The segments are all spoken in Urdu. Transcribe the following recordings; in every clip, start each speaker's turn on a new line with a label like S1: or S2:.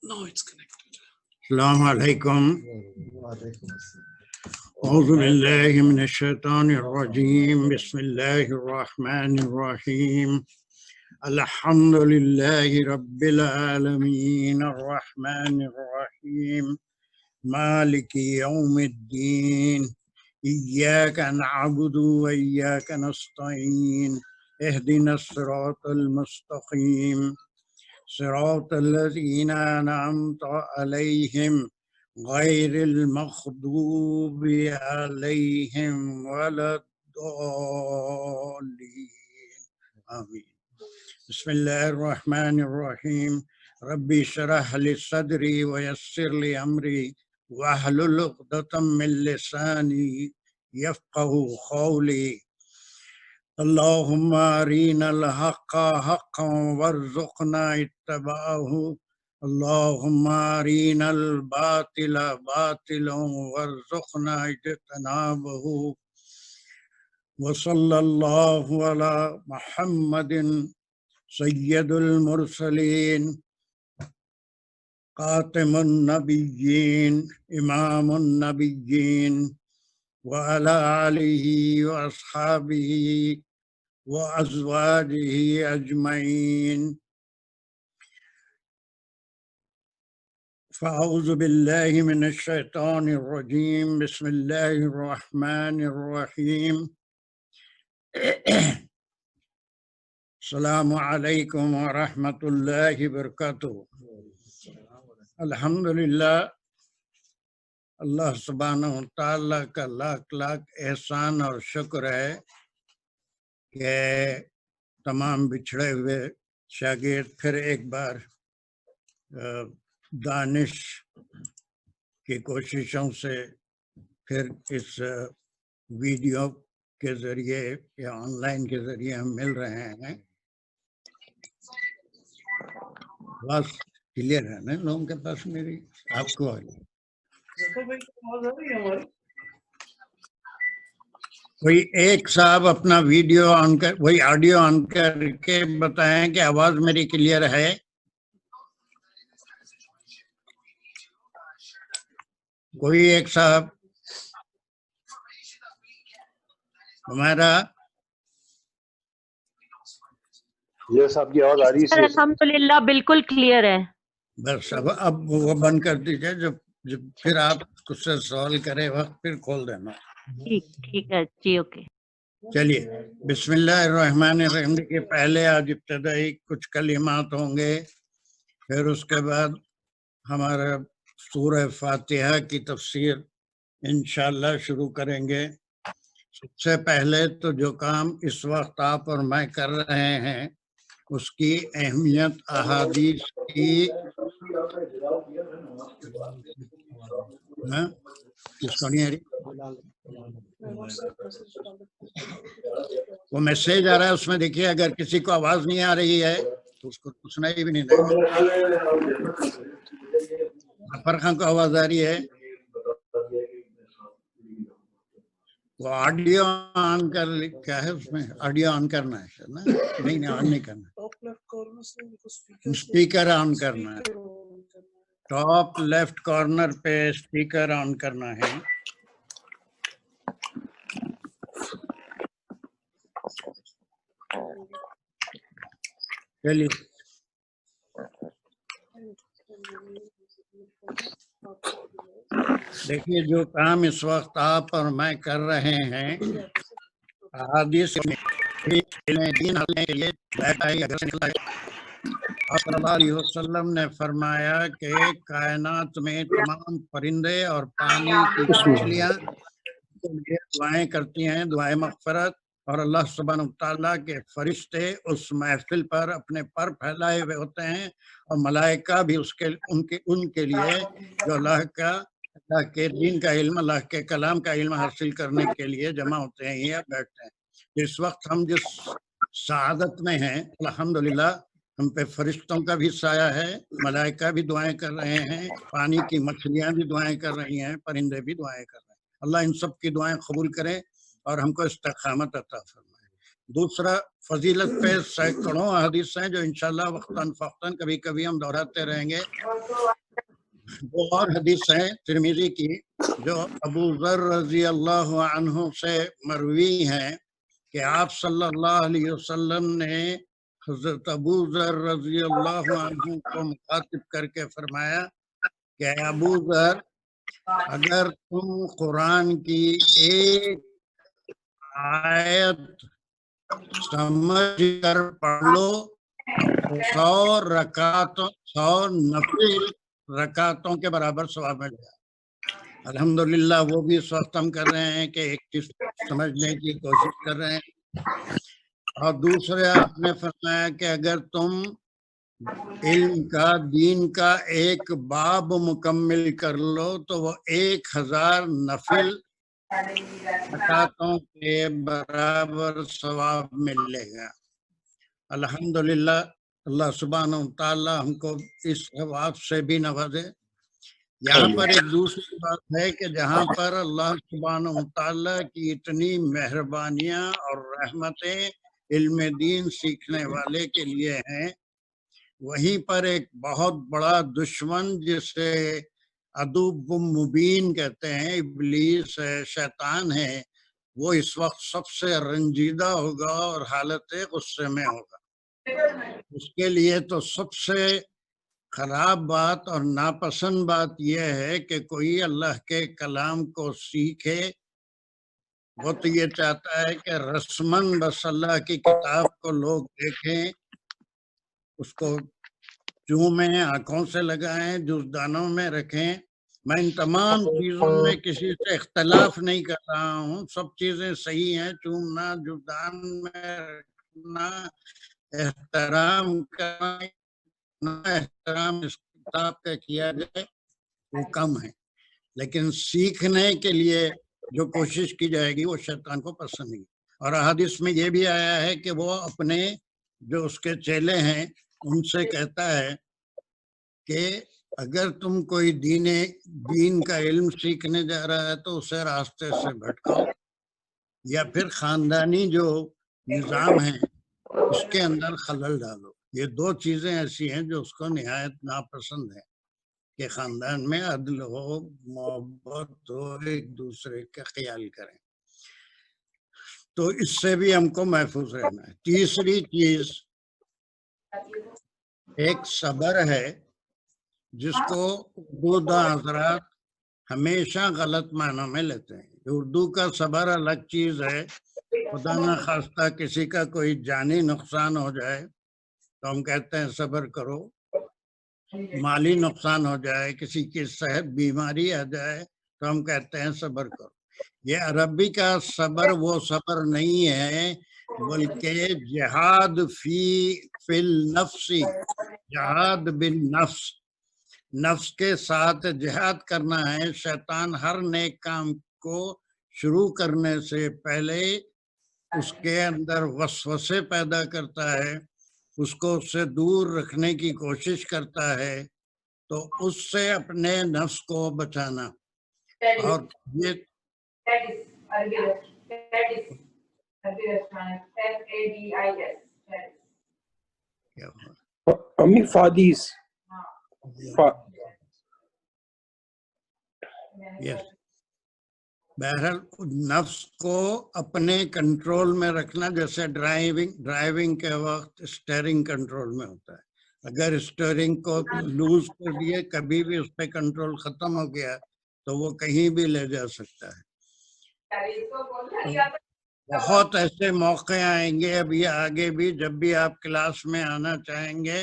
S1: No, it's connected.
S2: السلام علیکم. اعوذ باللہ من الشیطان الرجیم. بسم اللہ الرحمن الرحیم. الحمد للہ رب العالمین الرحمن الرحیم مالک یوم الدین. ایاک نعبد و ایاک نستعین. اہدنا الصراط المستقیم صراط الذین انعمت علیہم غیر المغضوب علیہم ولا الضالین. آمین. بسم اللہ الرحمن الرحیم. ربی اشرح لی صدری ویسر لی امری واحلل عقدۃ من لسانی یفقہوا قولی. اللہم ارینا الحق حقا وارزقنا اتباعہ. اللہم ارینا الباطل باطلا وارزقنا اجتنابہ. وصلی اللہ علی محمد سید المرسلین خاتم النبیین امام النبیین وعلی آلہ واصحابہ وازواجہ اجمعین. فاعوذ باللہ من الشیطان الرجیم. بسم اللہ الرحمن الرحیم. السلام علیکم ورحمۃ اللہ وبرکاتہ. الحمدللہ اللہ سبحانہ وتعالیٰ کا لاکھ لاکھ احسان اور شکر ہے کہ تمام بچھڑے ہوئے شاگرد پھر ایک بار دانش کی کوششوں سے پھر اس ویڈیو کے ذریعے یا آن لائن کے ذریعے ہم مل رہے ہیں. بس کلیئر ہے نا لوگوں کے پاس میری آپ کو؟ کوئی ایک صاحب اپنا ویڈیو آن کر وہی آڈیو آن کر کے بتائیں کہ آواز میری کلیئر ہے. کوئی ایک صاحب ہمارا
S3: یہ صاحب کی آواز آ رہی ہے؟
S4: الحمدللہ بالکل کلیئر ہے.
S2: بس اب وہ بند کر دیجیے. جب پھر آپ کچھ سے سوال کرے وقت پھر کھول دینا.
S4: ٹھیک ہے جی. اوکے
S2: چلیے بسم اللہ الرحمن الرحیم. کے پہلے آج ابتدائی کچھ کلمات ہوں گے، پھر اس کے بعد ہمارا سورہ فاتحہ کی تفسیر انشاءاللہ شروع کریں گے. سب سے پہلے تو جو کام اس وقت آپ اور میں کر رہے ہیں اس کی اہمیت احادیث کی کس کو نہیں آ رہی؟ وہ میسیج آ رہا ہے، اس میں دیکھیے اگر کسی کو آواز نہیں آ رہی ہے تو اس کو سنائی بھی نہیں دے گا. ظفر خان کو آواز آ رہی ہے؟ وہ آڈیو آن کر کیا ہے اس میں آڈیو آن کرنا ہے نا؟ نہیں آن نہیں کرنا، اسپیکر آن کرنا ہے. ٹاپ لیفٹ کارنر پہ اسپیکر آن کرنا ہے. چلیے دیکھیے جو کام اس وقت آپ اور میں کر رہے ہیں احادیث صلی اللہ علیہ وسلم نے فرمایا کہ کائنات میں تمام پرندے اور پانی کی مچھلیاں دعائیں کرتی ہیں، دعائیں مغفرت، اور اللہ سبحانہ وتعالیٰ کے فرشتے اس محفل پر اپنے پر پھیلائے ہوئے ہوتے ہیں، اور ملائکہ بھی ان کے لیے جو اللہ کے دین کا علم، اللہ کے کلام کا علم حاصل کرنے کے لیے جمع ہوتے ہیں یا بیٹھتے ہیں. اس وقت ہم جس سعادت میں ہیں الحمدللہ ہم پہ فرشتوں کا بھی سایہ ہے، ملائکہ بھی دعائیں کر رہے ہیں، پانی کی مچھلیاں بھی دعائیں کر رہی ہیں، پرندے بھی دعائیں کر رہے ہیں. اللہ ان سب کی دعائیں قبول کرے اور ہم کو استقامت عطا فرمائے. دوسرا فضیلت پہ سینکڑوں حدیث ہیں جو انشاءاللہ وقتاً فوقتاً کبھی کبھی ہم دہراتے رہیں گے. وہ اور حدیث ہیں ترمذی کی جو ابو ذر رضی اللہ عنہ سے مروی ہیں کہ آپ صلی اللہ علیہ وسلم نے حضرت ابو ذر رضی اللہ عنہ کو مخاطب کر کے فرمایا کہ ابو ذر اگر تم قرآن کی ایک آیت سمجھ کر پڑھ لو تو 100 نفل رکعتوں کے برابر ثواب مل جائے. الحمدللہ وہ بھی اس وقت ہم کر رہے ہیں کہ ایک چیز سمجھنے کی کوشش کر رہے ہیں. اور دوسرے آپ نے فرمایا کہ اگر تم علم کا دین کا ایک باب مکمل کر لو تو وہ 1000 نفل رکعتوں کے برابر ثواب ملے گا. الحمدللہ اللہ سبحانہ وتعالی ہم کو اس ثواب سے بھی نوازے. یہاں پر ایک دوسری بات ہے کہ جہاں پر اللہ سبحانہ وتعالی کی اتنی مہربانیاں اور رحمتیں علم دین سیکھنے والے کے لیے ہیں، وہیں پر ایک بہت بڑا دشمن جسے عدو مبین کہتے ہیں، ابلیس ہے، شیطان ہے، وہ اس وقت سب سے رنجیدہ ہوگا اور حالت غصے میں ہوگا. اس کے لیے تو سب سے خراب بات اور ناپسند بات یہ ہے کہ کوئی اللہ کے کلام کو سیکھے. وہ تو یہ چاہتا ہے کہ رسماً بس اللہ کی کتاب کو لوگ دیکھیں، اس کو چومیں، آنکھوں سے لگائیں، جزدانوں میں رکھیں. میں ان تمام چیزوں میں کسی سے اختلاف نہیں کر رہا ہوں، سب چیزیں صحیح ہیں. چومنا، جزدان میں رکھنا، احترام کرنا، احترام اس کتاب کا کیا جائے وہ کم ہے، لیکن سیکھنے کے لیے جو کوشش کی جائے گی وہ شیطان کو پسند نہیں. اور احادیث میں یہ بھی آیا ہے کہ وہ اپنے جو اس کے چیلے ہیں ان سے کہتا ہے کہ اگر تم کوئی دین کا علم سیکھنے جا رہا ہے تو اسے راستے سے بھٹکاؤ، یا پھر خاندانی جو نظام ہے اس کے اندر خلل ڈالو. یہ دو چیزیں ایسی ہیں جو اس کو نہایت ناپسند ہے کہ خاندان میں عدل ہو، محبت ہو، ایک دوسرے کا خیال کریں. تو اس سے بھی ہم کو محفوظ رہنا ہے. تیسری چیز ایک صبر ہے جس کو اردو حضرات ہمیشہ غلط معنوں میں لیتے ہیں. اردو کا صبر الگ چیز ہے. خدا نہ خواستہ کسی کا کوئی جانی نقصان ہو جائے تو ہم کہتے ہیں صبر کرو. مالی نقصان ہو جائے، کسی کی صحت بیماری آ جائے تو ہم کہتے ہیں صبر کرو. یہ عربی کا صبر وہ صبر نہیں ہے بلکہ جہاد فی النفس، جہاد بالنفس، نفس کے ساتھ جہاد کرنا ہے. شیطان ہر نیک کام کو شروع کرنے سے پہلے اس کے اندر وسوسے پیدا کرتا ہے، اس کو اس سے دور رکھنے کی کوشش کرتا ہے. تو اس سے اپنے نفس کو بچانا. اور یہ
S1: امی فادیس
S2: بہرحال نفس کو اپنے کنٹرول میں رکھنا، جیسے ڈرائیونگ کے وقت اسٹیئرنگ کنٹرول میں ہوتا ہے. اگر اسٹیئرنگ کو لوز کر دیے، کبھی بھی اس پہ کنٹرول ختم ہو گیا تو وہ کہیں بھی لے جا سکتا ہے. بہت ایسے موقع آئیں گے ابھی آگے بھی، جب بھی آپ کلاس میں آنا چاہیں گے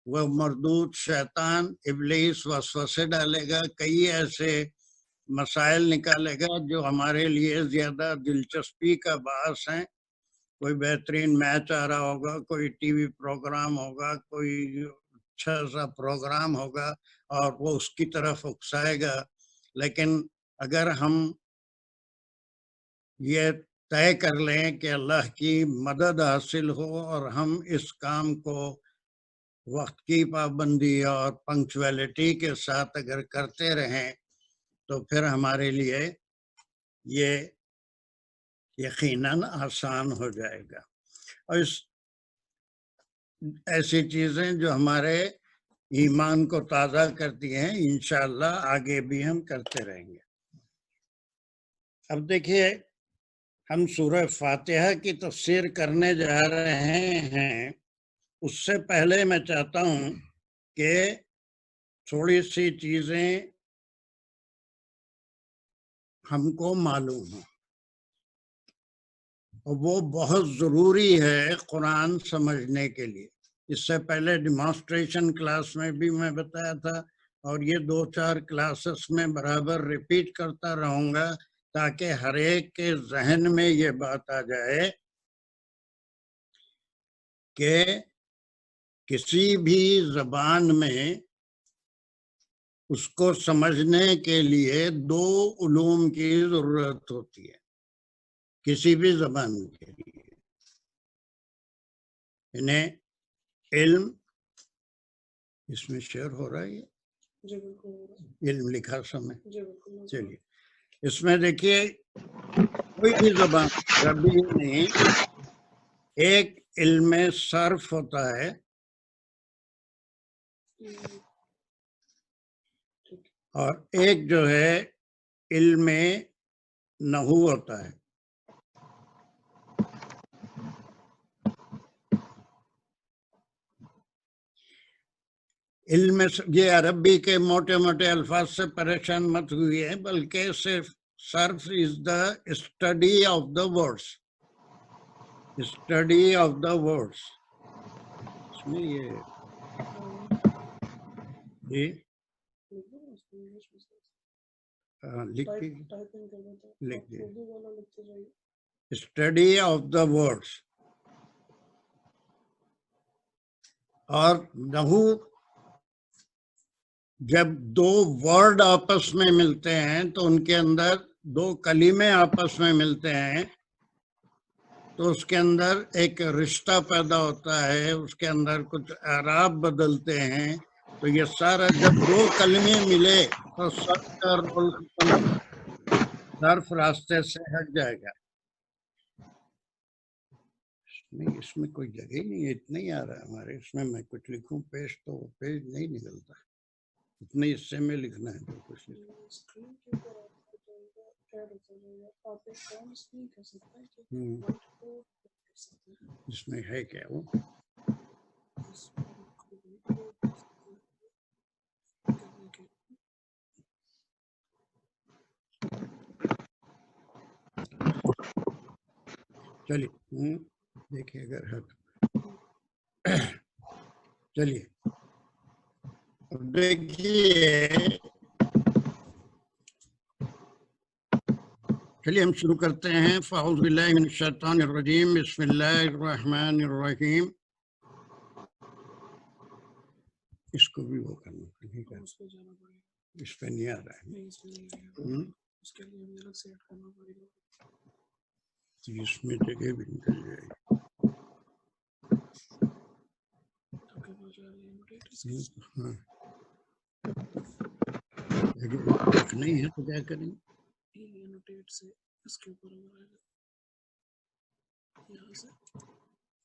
S2: وہ مردود شیطان ابلیس وسوسے ڈالے گا، کئی ایسے مسائل نکالے گا جو ہمارے لیے زیادہ دلچسپی کا باعث ہیں. کوئی بہترین میچ آ رہا ہوگا، کوئی ٹی وی پروگرام ہوگا، کوئی اچھا سا پروگرام ہوگا اور وہ اس کی طرف اکسائے گا. لیکن اگر ہم یہ طے کر لیں کہ اللہ کی مدد حاصل ہو اور ہم اس کام کو وقت کی پابندی اور پنکچویلٹی کے ساتھ اگر کرتے رہیں تو پھر ہمارے لیے یہ یقیناً آسان ہو جائے گا. اور ایسی چیزیں جو ہمارے ایمان کو تازہ کرتی ہیں انشاءاللہ آگے بھی ہم کرتے رہیں گے. اب دیکھیے ہم سورہ فاتحہ کی تفسیر کرنے جا رہے ہیں. اس سے پہلے میں چاہتا ہوں کہ تھوڑی سی چیزیں ہم کو معلوم ہوں، اور وہ بہت ضروری ہے قرآن سمجھنے کے لیے. اس سے پہلے ڈیمانسٹریشن کلاس میں بھی میں بتایا تھا، اور یہ 2-4 کلاسز میں برابر ریپیٹ کرتا رہوں گا تاکہ ہر ایک کے ذہن میں یہ بات آ جائے کہ کسی بھی زبان میں اس کو سمجھنے کے لیے 2 علوم کی ضرورت ہوتی ہے کسی بھی زبان کے لیے. انہیں علم، اس میں شیئر ہو رہا ہے، علم لکھا سمے. چلیے اس میں دیکھیے کوئی بھی زبان عربی میں ایک علم صرف ہوتا ہے اور ایک جو ہے علم نحو ہوتا ہے. علم یہ عربی کے موٹے موٹے الفاظ سے پریشان مت ہوئی ہے، بلکہ صرف صرف is the study of the words, study of the words. اس میں یہ جی لکھ دیجیے اسٹڈی آف دا ورڈس. اور نحو جب 2 ورڈ آپس میں ملتے ہیں تو ان کے اندر 2 کلمے آپس میں ملتے ہیں تو اس کے اندر ایک رشتہ پیدا ہوتا ہے، اس کے اندر کچھ اعراب بدلتے ہیں. تو یہ سارا جب 2 کلمے ملے تو صرف کا رول ختم ہو، صرف راستے سے ہٹ جائے گا. اس میں کوئی جگہ ہی نہیں ہے، اتنا ہی آ رہا ہے ہمارے. اس میں کچھ لکھوں پیج تو پیج نہیں نکلتا، اتنے حصے میں لکھنا ہے جو کچھ لکھنا. اس میں ہے کیا وہ چلیے دیکھیے اگر ہے چلیے چلیے ہم شروع کرتے ہیں. فاعوذ باللہ من الشیطان الرجیم، بسم اللہ الرحمن الرحیم. اس کو بھی وہ کرنا پڑے، اس پہ نہیں آ رہا ہے، اس میں جگہ بھی نکل جائے گی. ہاں نہیں ہے تو کیا کریں؟ اس کے اوپر یہاں سے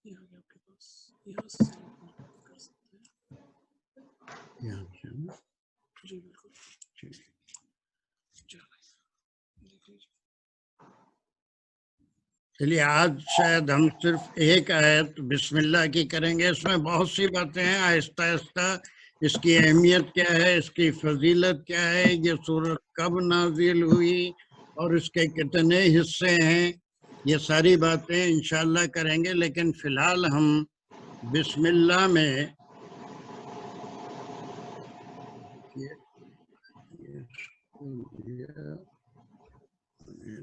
S2: یہاں کے آپ کے پاس یہاں سے کر سکتے ہیں، یہاں سے جی بالکل. چلیے آج شاید ہم صرف ایک آیت بسم اللہ کی کریں گے. اس میں بہت سی باتیں ہیں، آہستہ آہستہ اس کی اہمیت کیا ہے، اس کی فضیلت کیا ہے، یہ سورت کب نازل ہوئی اور اس کے کتنے حصے ہیں، یہ ساری باتیں انشاءاللہ کریں گے. لیکن فی الحال ہم بسم اللہ میں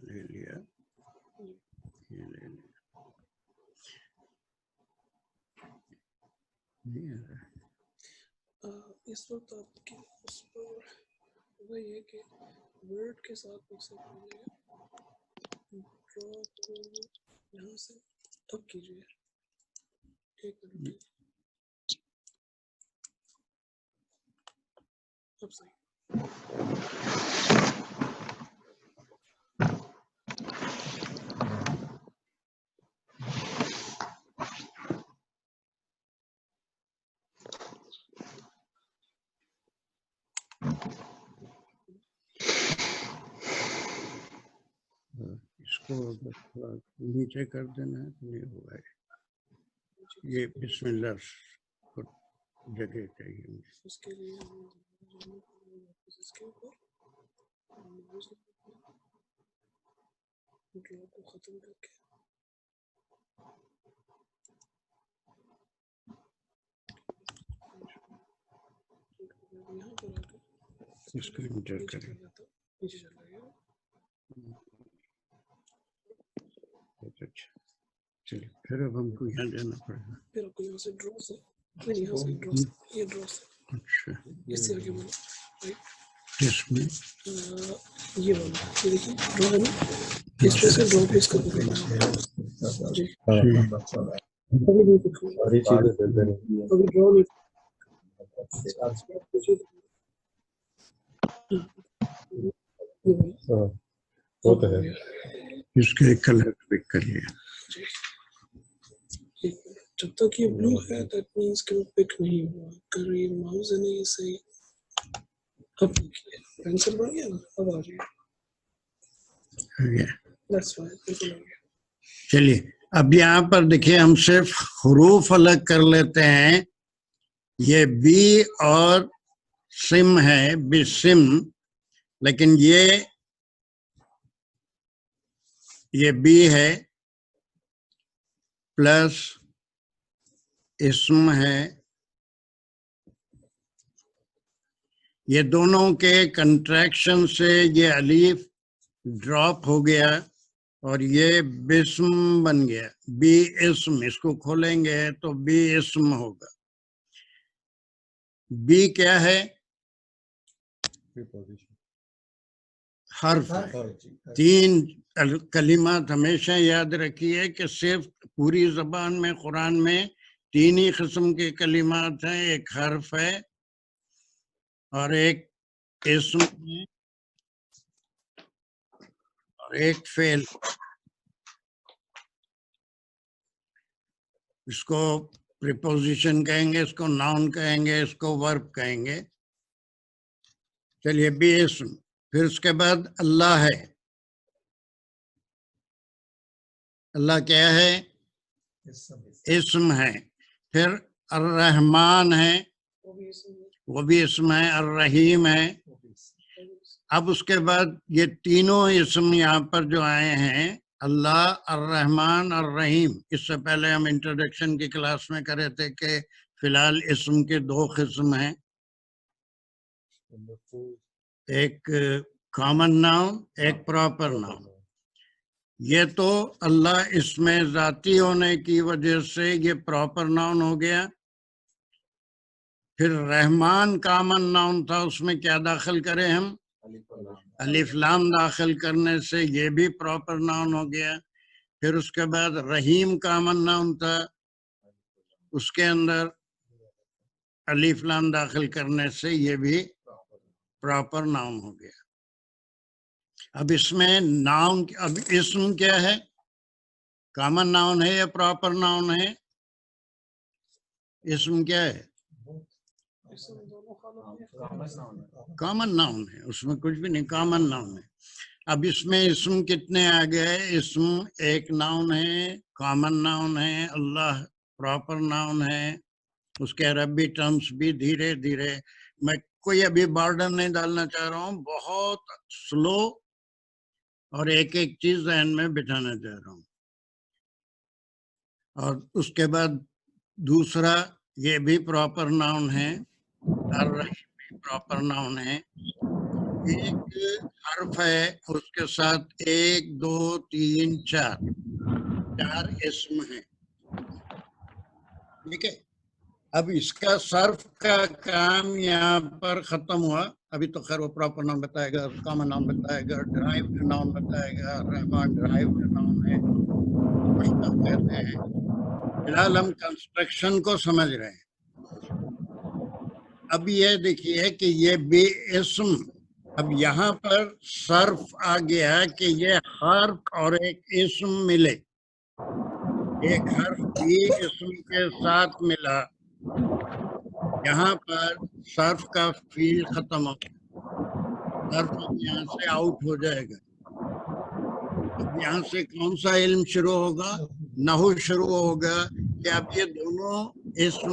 S2: لے لیا اس وقت آپ کی اس پر وہی ہے کہ ورڈ کے ساتھ یہاں سے اب کیجیے. ایک منٹ اب صحیح. کو تھوڑا نیچے کر دینا ہے تو نہیں ہوگا. یہ بسم اللہ کو جگہ چاہیے مجھے.
S1: اس کے لیے اس کے اوپر ڈرا کو ختم کر کے یہاں پر آ کر
S2: اس کو انٹر
S1: نیچے
S2: کریں.
S1: چلا جاتا نیچے چلا گیا.
S2: بہت اچھا. چلیے پھر اب ہم کو یہاں جانا پڑے گا.
S1: پھر آپ کو یہاں سے ڈرا سے نہیں یہاں سے ڈرا سے یہ ڈرا سے
S2: اچھا
S1: اس سے آگے بڑھو.
S2: اس میں
S1: یہ والا یہ دیکھیے ڈرا ہے نا اس پہ سے ڈرا پہ اس کا پکڑنا ہے. جی ابھی نہیں پکڑنا
S3: ساری چیزیں دے دیں.
S1: ابھی ڈرا نہیں
S3: ہاں وہ تو ہے.
S2: اس کا ایک کلر پک کر لیا.
S1: جب تک یہ بلو ہے دیٹ مینس کہ وہ پک نہیں ہوا. اگر یہ ماؤس ہے نا یہ صحیح اب دیکھیے پینسل بڑھ گیا نا اب آ رہی ہے. That's fine. بالکل آ گیا.
S2: چلیے اب یہاں پر دیکھیے ہم صرف حروف الگ کر لیتے ہیں. یہ بی اور سم ہے بسم لیکن یہ بی ہے پلس اسم ہے. یہ دونوں کے کنٹریکشن سے یہ الف ڈراپ ہو گیا اور یہ بسم بن گیا. بی اسم اس کو کھولیں گے تو بی اسم ہوگا. بی کیا ہے؟ حرف ہے. تین کلمات ہمیشہ یاد رکھیے کہ صرف پوری زبان میں قرآن میں تین ہی قسم کے کلمات ہیں. ایک حرف ہے اور ایک اسم ہے اور ایک فعل. اس کو پریپوزیشن کہیں گے, اس کو ناؤن کہیں گے, اس کو ورب کہیں گے. چلیے بی اسم. پھر اس کے بعد اللہ ہے. اللہ کیا ہے؟ اسم ہے. پھر الرحمن ہے وہ بھی اسم ہے. الرحیم ہے. اب اس کے بعد یہ تینوں اسم یہاں پر جو آئے ہیں اللہ, الرحمن, الرحیم. اس سے پہلے ہم انٹروڈکشن کی کلاس میں کرے تھے کہ فی الحال اسم کے دو قسم ہیں, ایک کامن ناؤن ایک پراپر ناؤن. یہ تو اللہ اس میں ذاتی ہونے کی وجہ سے یہ پراپر ناؤن ہو گیا. پھر رحمان کامن ناؤن تھا, اس میں کیا داخل کریں ہم؟ الف لام داخل کرنے سے یہ بھی پراپر ناؤن ہو گیا. پھر اس کے بعد رحیم کامن ناؤن تھا, اس کے اندر الف لام داخل کرنے سے یہ بھی پراپر ناؤن ہو گیا. اب اس میں ناؤن, اب اسم کیا ہے؟ کامن ناؤن ہے یا پراپر ناؤن ہے؟ اسم کیا ہے؟ کامن ناؤن ہے, اس میں کچھ بھی نہیں, کامن ناؤن ہے. اب اس میں اسم کتنے آ گئے؟ اسم ایک ناؤن ہے, کامن ناؤن ہے, اللہ پراپر ناؤن ہے. اس کے عربی ٹرمز بھی دھیرے دھیرے, میں کوئی ابھی بارڈر نہیں ڈالنا چاہ رہا ہوں, بہت سلو اور ایک ایک چیز ذہن میں بٹھانا چاہ رہا ہوں. اور اس کے بعد دوسرا یہ بھی پراپر ناؤن ہے, الرحیم بھی پراپر ناؤن ہے. ایک حرف ہے, اس کے ساتھ ایک دو تین چار اسم ہیں. ٹھیک ہے. اب اس کا صرف کا کام یہاں پر ختم ہوا. ابھی تو خیر وہ پراپر ناؤن بتائے گا, کامن ناؤن بتائے گا, ڈرائیوڈ ناؤن بتائے گا. رحمان ڈرائیوڈ ناؤن ہے, مشتق کہتے ہیں. فی الحال ہم کنسٹرکشن کو سمجھ رہے ہیں. اب یہ دیکھیے کہ یہ بھی اسم, اب یہاں پر صرف آ گیا کہ یہ حرف اور ایک اسم ملے. ایک حرف بھی اسم کے ساتھ ملا, یہاں پر صرف کا فیل ختم ہو گیا. صرف اب یہاں سے آؤٹ ہو جائے گا. اب یہاں سے کون سا علم شروع ہوگا؟ نحو شروع ہوگا کہ اب یہ دونوں اسم،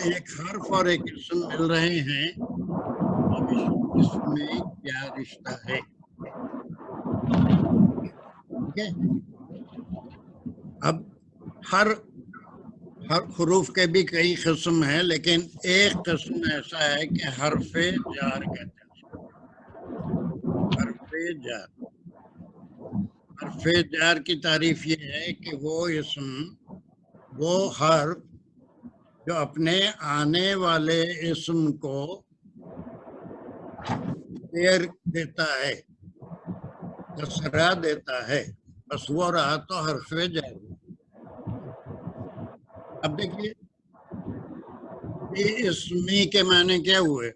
S2: ایک حرف اور ایک اسم مل رہے ہیں، اب اس میں کیا رشتہ ہے؟ ٹھیک ہے، اب ہر حروف کے بھی کئی قسم ہیں، لیکن ایک قسم ایسا ہے کہ حرف جار کہتے ہیں، حرف جار۔ حرف جار کی تعریف یہ ہے کہ وہ اسم، وہ حرف جو اپنے آنے والے اسم کو زیر دیتا ہے، کسرہ دیتا ہے، بس وہ رہا تو حرف جار۔ اب دیکھیے اسمی کے معنی کیا ہوئے،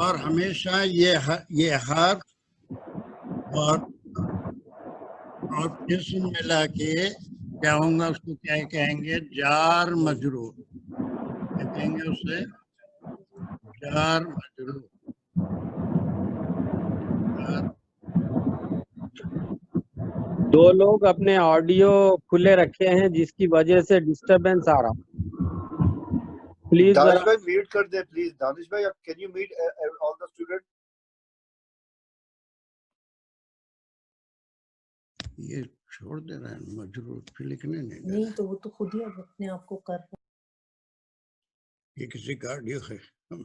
S2: اور ہمیشہ یہ حرف اور اسم ملا کے کیا ہوں گا، اس کو کیا کہیں گے؟ جار مجرور۔ کیا کہیں گے اسے؟ جار مجرور۔
S5: دو لوگ اپنے آڈیو کھلے رکھے ہیں جس کی وجہ سے ڈسٹربنس آ رہا، پلیز
S6: دانش بھائی میوٹ کر دیں پلیز۔ دانش بھائی can you meet all the student?
S2: یہ چھوڑ دے رہے ہیں مجرور، پھر لکھنے نہیں دے رہے۔
S7: نہیں تو وہ تو خود ہی اب اپنے آپ کو کر رہا ہے۔
S2: یہ کسی کا آڈیو ہے؟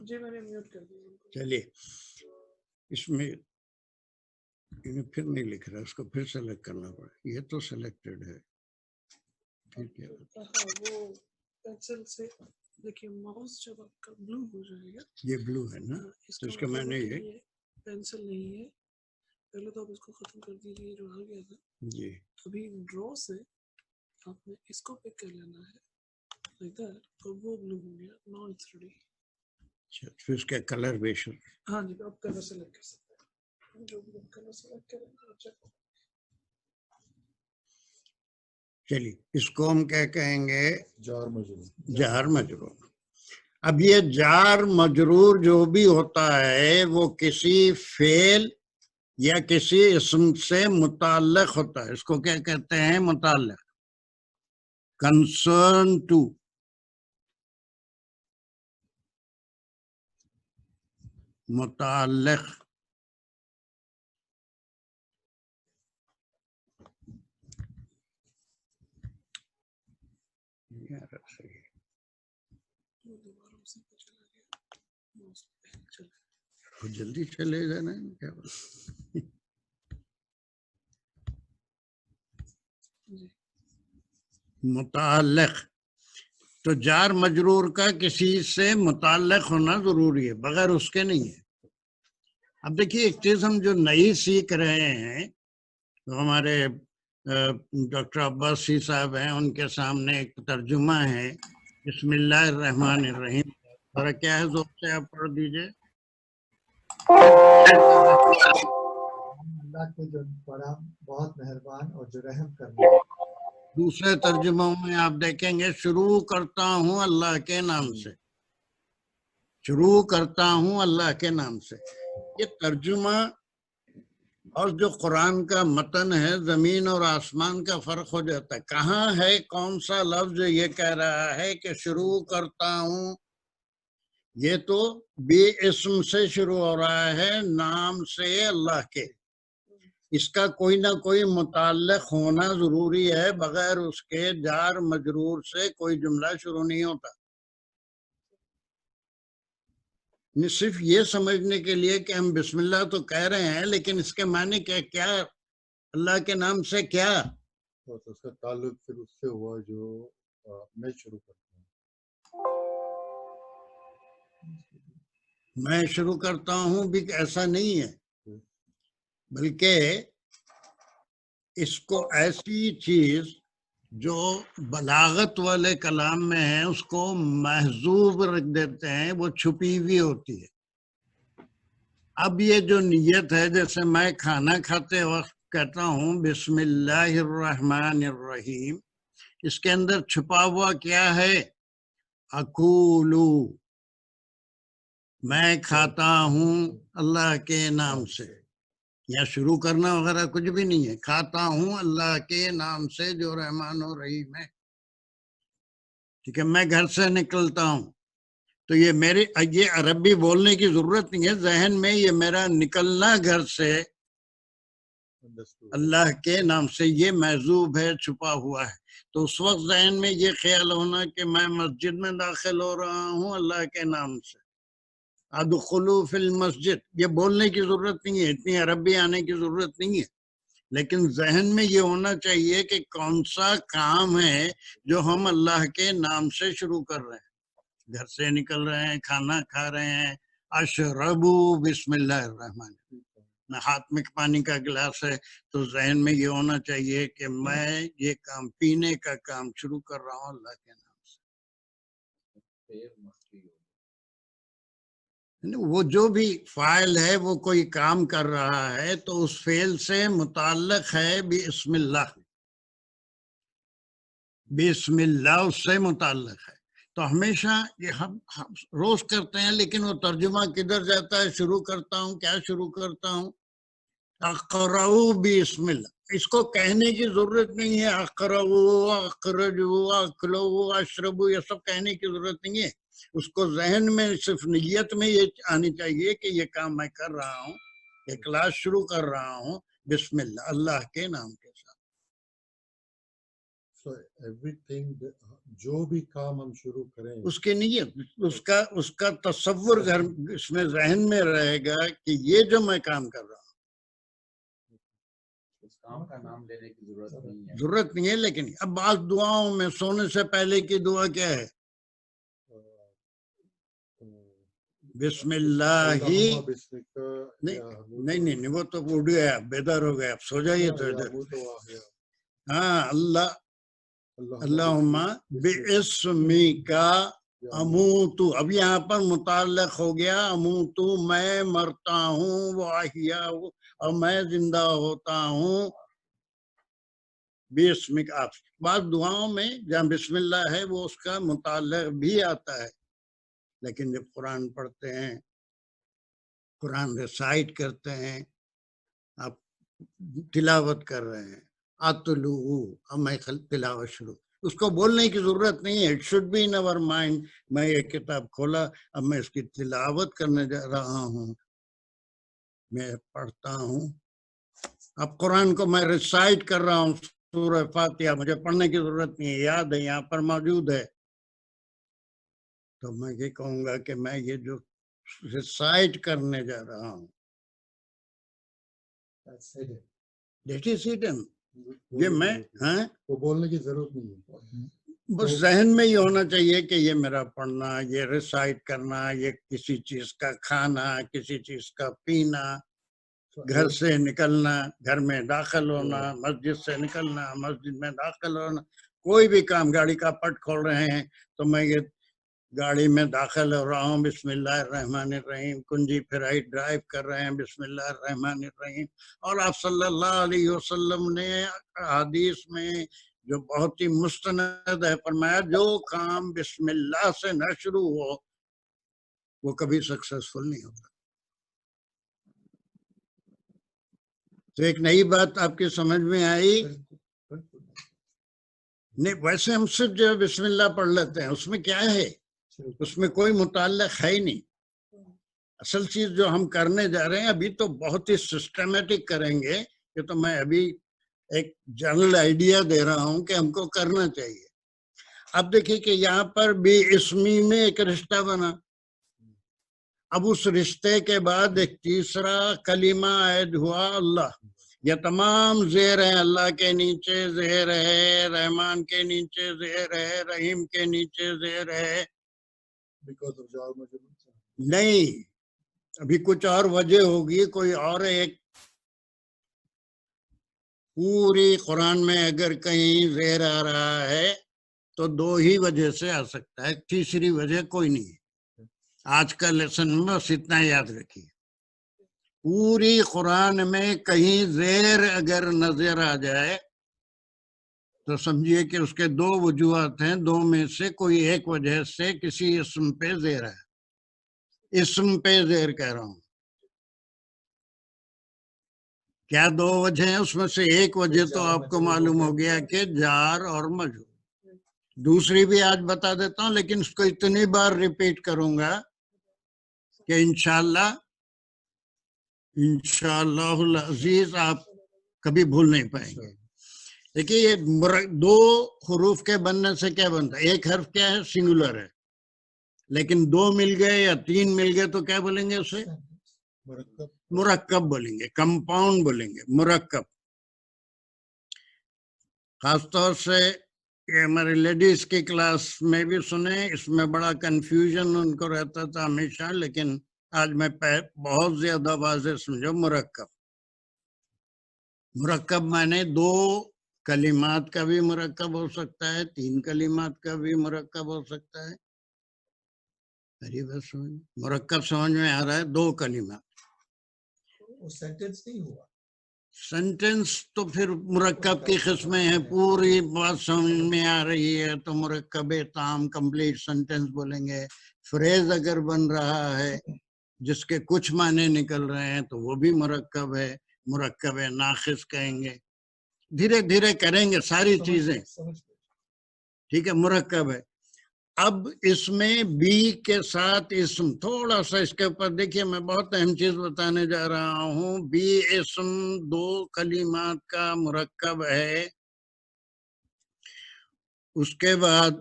S1: جی میں نے میوٹ کر دیا۔
S2: چلیے، اس میں پھر نہیں لکھ رہا، اس کو پھر سلیکٹ کرنا پڑا، یہ تو سلیکٹڈ ہے۔ پھر کیا؟
S1: ہاں وہ پینسل سے دیکھیے، ماؤس جب آپ کا بلو ہو جائے گا،
S2: یہ بلو ہے نا، تو اس کا معنی یہ
S1: پینسل نہیں ہے، پہلے تو آپ اس کو ختم کر دیجیے جو آ گیا تھا
S2: جی
S1: ابھی ڈرا سے، آپ نے اس کو پک کر لینا ہے لائک دیٹ، تو وہ بلو ہو گیا، ناؤ اٹس ریڈی۔
S2: اچھا، پھر اس کا کلر بیشر۔
S1: ہاں جی، آپ کلر سلیکٹ کر سکتے ہیں، جو بھی آپ کلر سلیکٹ کریں گے۔
S2: چلیے، اس کو ہم کیا کہیں گے؟
S3: جار مجرور۔
S2: جار مجرور۔ اب یہ جار مجرور جو بھی ہوتا ہے وہ کسی فعل یا کسی اسم سے متعلق ہوتا ہے، اس کو کیا کہتے ہیں؟ متعلق، کنسرن ٹو۔ متعلق۔ جلدی چلے گا نا کیا؟ متعلق تو جار مجرور کا کسی سے متعلق ہونا ضروری ہے، بغیر اس کے نہیں ہے۔ اب دیکھیے ایک چیز ہم جو نئی سیکھ رہے ہیں، ہمارے ڈاکٹر عباسی صاحب ہیں، ان کے سامنے ایک ترجمہ ہے، بسم اللہ الرحمن الرحیم، اور کیا ہے زور سے آپ پڑھ دیجئے۔
S8: اللہ کے جو بڑا بہت مہربان اور جو رحم کرنے والا۔
S2: دوسرے ترجموں میں آپ دیکھیں گے شروع کرتا ہوں اللہ کے نام سے، شروع کرتا ہوں اللہ کے نام سے۔ یہ ترجمہ اور جو قرآن کا متن ہے، زمین اور آسمان کا فرق ہو جاتا ہے۔ کہاں ہے کون سا لفظ یہ کہہ رہا ہے کہ شروع کرتا ہوں؟ یہ تو بے اسم سے شروع ہو رہا ہے، نام سے اللہ کے۔ اس کا کوئی نہ کوئی متعلق ہونا ضروری ہے، بغیر اس کے جار مجرور سے کوئی جملہ شروع نہیں ہوتا۔ صرف یہ سمجھنے کے لیے کہ ہم بسم اللہ تو کہہ رہے ہیں، لیکن اس کے معنی کیا؟ اللہ کے نام سے کیا؟
S3: اس کا تعلق پھر اس سے ہوا جو میں شروع کرتا ہوں۔
S2: میں شروع کرتا ہوں بھی ایسا نہیں ہے، بلکہ اس کو ایسی چیز جو بلاغت والے کلام میں ہے اس کو محذوب رکھ دیتے ہیں، وہ چھپی ہوئی ہوتی ہے۔ اب یہ جو نیت ہے، جیسے میں کھانا کھاتے وقت کہتا ہوں بسم اللہ الرحمن الرحیم، اس کے اندر چھپا ہوا کیا ہے؟ اکولو، میں کھاتا ہوں اللہ کے نام سے۔ یا شروع کرنا وغیرہ کچھ بھی نہیں ہے. کھاتا ہوں اللہ کے نام سے جو رحمان و رحیم ہے. ٹھیک ہے. میں گھر سے نکلتا ہوں تو یہ عربی بولنے کی ضرورت نہیں ہے. ذہن میں یہ میرا نکلنا گھر سے اللہ کے نام سے یہ محذوب ہے, چھپا ہوا ہے. تو اس وقت ذہن میں یہ خیال ہونا کہ میں مسجد میں داخل ہو رہا ہوں اللہ کے نام سے. ادخلوا فی المسجد, یہ بولنے کی ضرورت نہیں ہے, اتنی عربی آنے کی ضرورت نہیں ہے. لیکن ذہن میں یہ ہونا چاہیے کہ کون سا کام ہے جو ہم اللہ کے نام سے شروع کر رہے ہیں. گھر سے نکل رہے ہیں, کھانا کھا رہے ہیں, اشربو بسم اللہ الرحمن. ہاتھ میں پانی کا گلاس ہے تو ذہن میں یہ ہونا چاہیے کہ میں یہ کام پینے کا کام شروع کر رہا ہوں اللہ کے نام سے. وہ جو بھی فاعل ہے وہ کوئی کام کر رہا ہے تو اس فعل سے متعلق ہے بسم اللہ. بسم اللہ اس سے متعلق ہے. تو ہمیشہ یہ ہم روز کرتے ہیں, لیکن وہ ترجمہ کدھر جاتا ہے؟ شروع کرتا ہوں, کیا شروع کرتا ہوں؟ اقرؤ بسم اللہ. اس کو کہنے کی ضرورت نہیں ہے. اقرؤ, اخرجو, اکلو, اشربو, یہ سب کہنے کی ضرورت نہیں ہے. اس کو ذہن میں صرف نیت میں یہ آنی چاہیے کہ یہ کام میں کر رہا ہوں, یہ کلاس شروع کر رہا ہوں بسم اللہ, اللہ کے نام کے ساتھ.
S3: So everything جو بھی کام ہم شروع کریں
S2: اس کی نیت, اس کا تصور گھر اس میں ذہن میں رہے گا کہ یہ جو میں کام کر رہا ہوں,
S9: اس کام کا نام لینے کی
S2: ضرورت نہیں ہے. لیکن اب بعض دعاؤں میں سونے سے پہلے کی دعا کیا ہے؟ بسم اللہ ہی. نہیں, وہ تو اٹھ گیا, بیدار ہو گیا, اب سو جائیے تو ہاں. اللہم باسمک اموت. اب یہاں پر متعلق ہو گیا اموت, میں مرتا ہوں, واحیا, اور میں زندہ ہوتا ہوں باسمک. آپ بعض دعاؤں میں جہاں بسم اللہ ہے وہ اس کا متعلق بھی آتا ہے. لیکن جب قرآن پڑھتے ہیں, قرآن ریسائٹ کرتے ہیں, آپ تلاوت کر رہے ہیں, اتلو, اب میں تلاوت شروع, اس کو بولنے کی ضرورت نہیں ہے. اٹ شوڈ بی ان اور مائنڈ. میں یہ کتاب کھولا, اب میں اس کی تلاوت کرنے جا رہا ہوں, میں پڑھتا ہوں. اب قرآن کو میں ریسائٹ کر رہا ہوں, سورہ فاتحہ, مجھے پڑھنے کی ضرورت نہیں ہے, یاد ہے, یہاں پر موجود ہے. تو میں یہ کہوں گا کہ میں یہ جو ریسائٹ کرنے جا رہا ہوں دیٹ از ہڈن. یہ میں
S3: وہ بولنے کی ضرورت نہیں ہے.
S2: بس ذہن میں یہ ہونا چاہیے کہ یہ میرا پڑھنا, یہ ریسائٹ کرنا, یہ کسی چیز کا کھانا, کسی چیز کا پینا, گھر سے نکلنا, گھر میں داخل ہونا, مسجد سے نکلنا, مسجد میں داخل ہونا, کوئی بھی کام, گاڑی کا پٹ کھول رہے ہیں تو میں یہ گاڑی میں داخل ہو رہا ہوں بسم اللہ الرحمن الرحیم, کنجی پھرائی ڈرائیو کر رہے ہیں بسم اللہ الرحمن الرحیم. اور آپ صلی اللہ علیہ وسلم نے حدیث میں جو بہت ہی مستند ہے فرمایا, جو کام بسم اللہ سے نہ شروع ہو وہ کبھی سکسیسفل نہیں ہوتا. تو ایک نئی بات آپ کی سمجھ میں آئی نہیں؟ ویسے ہم صرف جو بسم اللہ پڑھ لیتے ہیں, اس میں کیا ہے؟ اس میں کوئی متعلق ہے ہی نہیں. اصل چیز جو ہم کرنے جا رہے ہیں ابھی تو بہت ہی سسٹمیٹک کریں گے. یہ تو میں ابھی ایک جنرل آئیڈیا دے رہا ہوں کہ ہم کو کرنا چاہیے. اب دیکھیں کہ یہاں پر بھی اسمی میں ایک رشتہ بنا. اب اس رشتے کے بعد ایک تیسرا کلمہ عائد ہوا اللہ. یہ تمام زیر ہیں, اللہ کے نیچے زیر ہے, رحمان کے نیچے زیر ہے, رحیم کے نیچے زیر ہے. نہیں, ابھی کچھ اور وجہ ہوگی, کوئی اور ایک. پوری قرآن میں اگر کہیں زیر آ رہا ہے تو دو ہی وجہ سے آ سکتا ہے, تیسری وجہ کوئی نہیں ہے. آج کا لیسن میں بس اتنا یاد رکھیے, پوری قرآن میں کہیں زیر اگر نظر آ جائے تو سمجھیے کہ اس کے دو وجوہات ہیں, دو میں سے کوئی ایک وجہ سے کسی اسم پہ زیر ہے. اسم پہ زیر کہہ رہا ہوں. کیا دو وجہ ہیں؟ اس میں سے ایک وجہ تو آپ کو معلوم ہو گیا کہ جار اور مجرور. دوسری بھی آج بتا دیتا ہوں لیکن اس کو اتنی بار ریپیٹ کروں گا کہ انشاءاللہ العزیز آپ کبھی بھول نہیں پائیں گے. دیکھیے یہ دو حروف کے بننے سے کیا بنتا ہے؟ ایک حرف کیا ہے؟ سنگولر ہے. لیکن دو مل گئے یا تین مل گئے تو کیا بولیں گے اسے؟
S3: مرکب
S2: مرکب بولیں گے، کمپاؤنڈ بولیں گے، مرکب. خاص طور سے یہ ہمارے لیڈیز کی کلاس میں بھی سنیں، اس میں بڑا کنفیوژن ان کو رہتا تھا ہمیشہ، لیکن آج میں بہت زیادہ واضح سمجھو. مرکب، مرکب معنی دو کلمات کا بھی مرکب ہو سکتا ہے، تین کلمات کا بھی مرکب ہو سکتا ہے. مرکب سمجھ میں آ رہا ہے؟ دو کلمات.
S8: وہ سینٹینس نہیں ہوا.
S2: سینٹینس تو پھر مرکب کی قسمیں ہیں. پوری بات سمجھ میں آ رہی ہے تو مرکب تام کمپلیٹ سینٹینس بولیں گے. فریز اگر بن رہا ہے جس کے کچھ معنی نکل رہے ہیں تو وہ بھی مرکب ہے. مرکب ناقص کہیں گے. دھیرے دھیرے کریں گے ساری چیزیں. ٹھیک ہے، مرکب ہے. اب اس میں بی کے ساتھ اسم، تھوڑا سا اس کے اوپر دیکھیے، میں بہت اہم چیز بتانے جا رہا ہوں. بی اسم دو کلمات کا مرکب ہے. اس کے بعد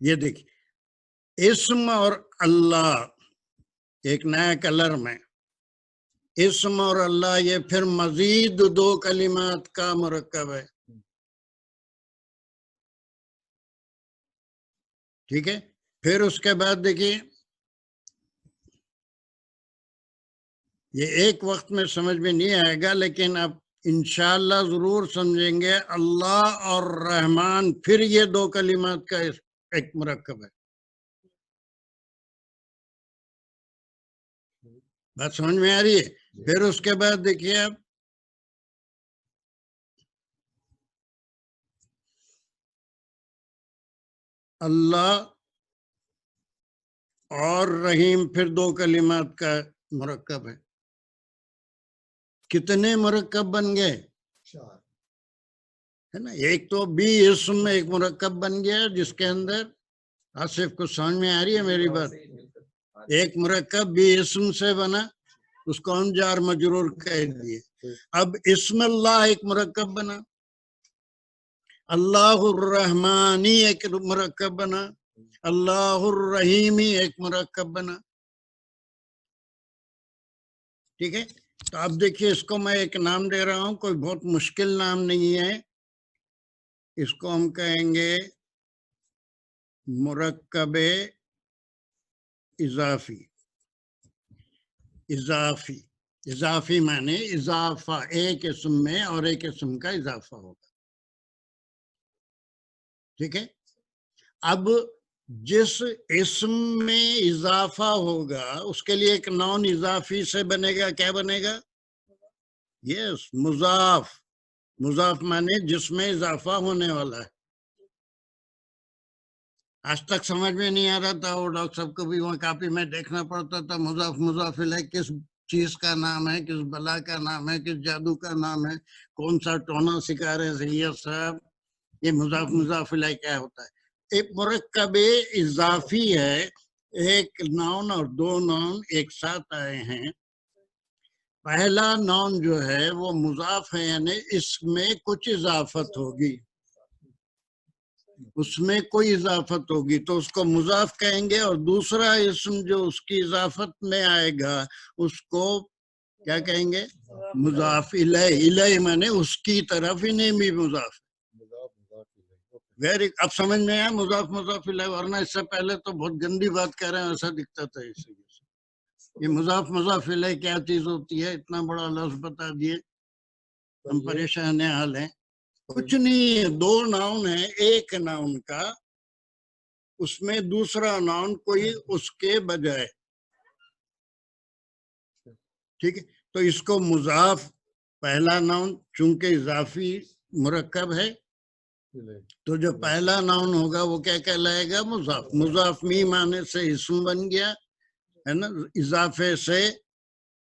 S2: یہ دیکھیے، اسم اور اللہ ایک نیا کلر میں، اسم اور اللہ یہ پھر مزید دو کلمات کا مرکب ہے. ٹھیک ہے. پھر اس کے بعد دیکھیے، یہ ایک وقت میں سمجھ میں نہیں آئے گا لیکن اب انشاءاللہ ضرور سمجھیں گے. اللہ اور رحمان پھر یہ دو کلمات کا ایک مرکب ہے. بات سمجھ میں آ رہی ہے؟ پھر اس کے بعد دیکھیے اب اللہ اور رحیم پھر دو کلمات کا مرکب ہے. کتنے مرکب بن گئے؟
S8: چار
S2: ہے نا. ایک تو بی اسم میں ایک مرکب بن گیا جس کے اندر آصف کو سمجھ میں آ رہی ہے میری بات. ایک مرکب بی اسم سے بنا، اس کو ہم جار مجرور کہہ دیے. اب اسم اللہ ایک مرکب بنا، اللہ الرحمانی ایک مرکب بنا، اللہ الرحیمی ایک مرکب بنا. ٹھیک ہے. تو اب دیکھیے، اس کو میں ایک نام دے رہا ہوں، کوئی بہت مشکل نام نہیں ہے. اس کو ہم کہیں گے مرکب اضافی. اضافی، اضافی معنی اضافہ، ایک اسم میں اور ایک اسم کا اضافہ ہوگا. ٹھیک ہے. اب جس اسم میں اضافہ ہوگا اس کے لیے ایک نون اضافی سے بنے گا. کیا بنے گا؟ یس، مضاف. مضاف معنی جس میں اضافہ ہونے والا ہے. آج تک سمجھ میں نہیں آ رہا تھا، وہ ڈاکٹر صاحب کو بھی وہاں کاپی میں دیکھنا پڑتا تھا. مضاف مضاف الیہ کس چیز کا نام ہے، کس بلا کا نام ہے، کس جادو کا نام ہے، کون سا ٹونا سکھا رہے ہیں سید صاحب. یہ مضاف مضاف الیہ کیا ہوتا ہے؟ ایک مرکب اضافی ہے. ایک نون اور دو نون ایک ساتھ آئے ہیں. پہلا نون جو ہے وہ مضاف ہے، یعنی اس میں کچھ اضافت ہوگی، اس میں کوئی اضافت ہوگی تو اس کو مضاف کہیں گے. اور دوسرا اسم جو اس کی اضافت میں آئے گا اس کو کیا کہیں گے؟ مضاف الیہ. الیہ معنی اس کی طرف ہی نہیں بھی مضاف. ویری، اب سمجھ میں آیا مضاف مضاف الیہ؟ ورنہ اس سے پہلے تو بہت گندی بات کہہ رہے ہیں ایسا دکھتا تھا. اس لیے یہ مضاف مضاف الیہ کیا چیز ہوتی ہے؟ اتنا بڑا لفظ بتا دیے، ہم پریشان حال ہیں. کچھ نہیں ہے، دو ناؤن ہیں. ایک ناؤن کا اس میں دوسرا ناؤن کوئی اس کے بجائے. ٹھیک ہے. تو اس کو مضاف، پہلا ناؤن چونکہ اضافی مرکب ہے تو جو پہلا ناؤن ہوگا وہ کیا کہلائے گا؟ مضاف. مضاف می معنی سے اسم بن گیا ہے نا. اضافے سے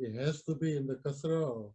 S3: It has to be in the kasra or